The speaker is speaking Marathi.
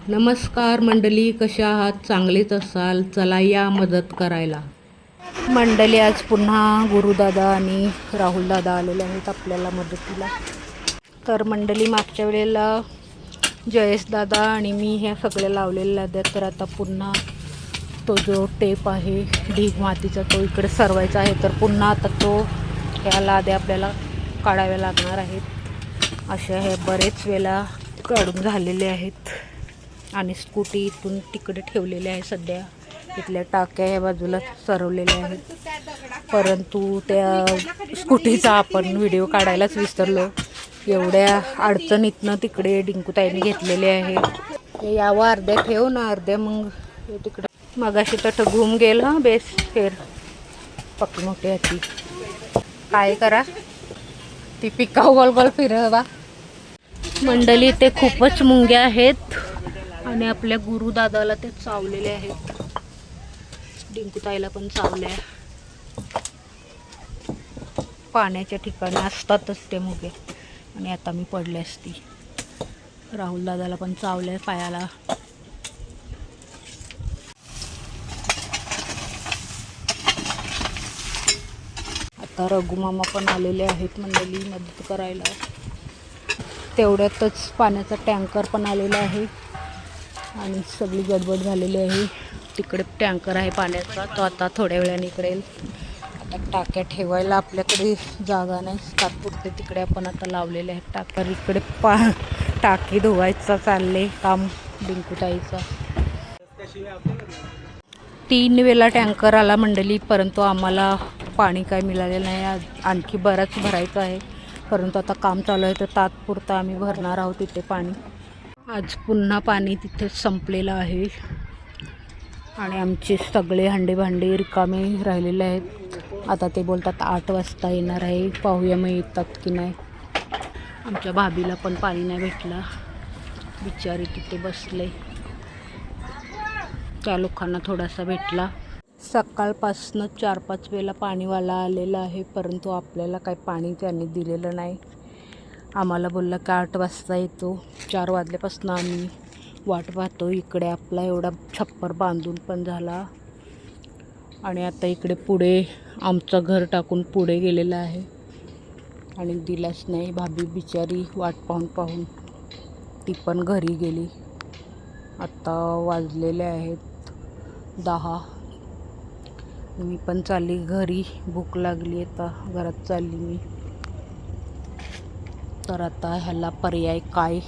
नमस्कार मंडळी, कशा आहात? चांगलेच असाल. चला या मदत करायला. मंडळी, आज पुन्हा गुरुदादा आणि राहुलदादा आलेले आहेत आपल्याला मदतीला. तर मंडळी, मागच्या वेळेला जयेशदादा आणि मी ह्या सगळ्या लावलेल्या लाद्या, तर आता पुन्हा तो जो टेप आहे ढीग मातीचा तो इकडे सरवायचा आहे. तर पुन्हा आता तो ह्या लाद्या आपल्याला काढाव्या लागणार आहेत. अशा हे बरेच वेळा काढून झालेले आहेत आणि स्कूटी इथून तिकडे ठेवलेले आहे. सध्या इथल्या टाक्या ह्या बाजूला सरवलेल्या आहेत, परंतु त्या स्कूटीचा आपण व्हिडिओ काढायलाच विसरलो. एवढ्या अडचणीतनं तिकडे डिंकूताईने घेतलेले आहे. यावं अर्ध्या ठेव ना, अर्ध्या मग तिकडे मगाशी तठ घुम गेल. हां बेस फेर पक्की मोठी ह्याची काय करा ती पिकाऊ गोल गोल फिरवा. मंडळी, ते खूपच मुंग्या आहेत आणि आपल्या गुरुदादाला ते चावलेले आहेत. डिंकूताईला पण चावल्या. पाण्याच्या ठिकाणी असतातच ते मुगे आणि आता मी पडले असती. राहुलदादाला पण चावले पायाला. आता रघुमामा पण आलेले आहेत मंडळी मदत करायला. तेवढ्यातच पाण्याचा टँकर पण आलेला आहे आणि सगळी गडबड झालेली आहे. तिकडे टँकर आहे पाण्याचा, तो आता थोड्या वेळाने इकडे येईल. आता टाक्या ठेवायला आपल्याकडे जागा नाही, तात्पुरते तिकडे आपण आता लावलेले आहेत टाकर. इकडे टाकी धुवायचं चालले काम डिंकूताईचा. 3 वेळा टँकर आला मंडळी, परंतु आम्हाला पाणी काय मिळालेलं नाही. आणखी बराच भरायचं आहे, परंतु आता काम चालू आहे तर तात्पुरतं आम्ही भरणार आहोत तिथे पाणी. आज पुन्हा पाणी तिथे संपलेलं आहे आणि आमचे सगळे हंडे भांडे रिकामे राहिलेले आहेत. आता ते बोलतात 8 वाजता येणार आहे, पाहूया मग येतात की नाही. आमच्या भाभीला पण पाणी नाही भेटलं, बिचारी तिथे बसले. त्या लोकांना थोडासा भेटला. सकाळपासनं 4-5 वेळा पाणीवाला आलेला आहे, परंतु आपल्याला काही पाणी त्यांनी दिलेलं नाही. आम्हाला बोलला की 8 वाजता येतो. 4 वाजल्यापासून आम्ही वाट पाहतो. इकडे आपला एवढा छप्पर बांधून पण झाला आणि आता इकडे पुढे आमचं घर टाकून पुढे गेलेलं आहे आणि दिलाच नाही. भाभी बिचारी वाट पाहून पाहून ती पण घरी गेली. आत्ता वाजलेले आहेत 10. मी पण चालली घरी, भूक लागली. आता घरात चालली मी. तर आता ह्याला पर्याय काय?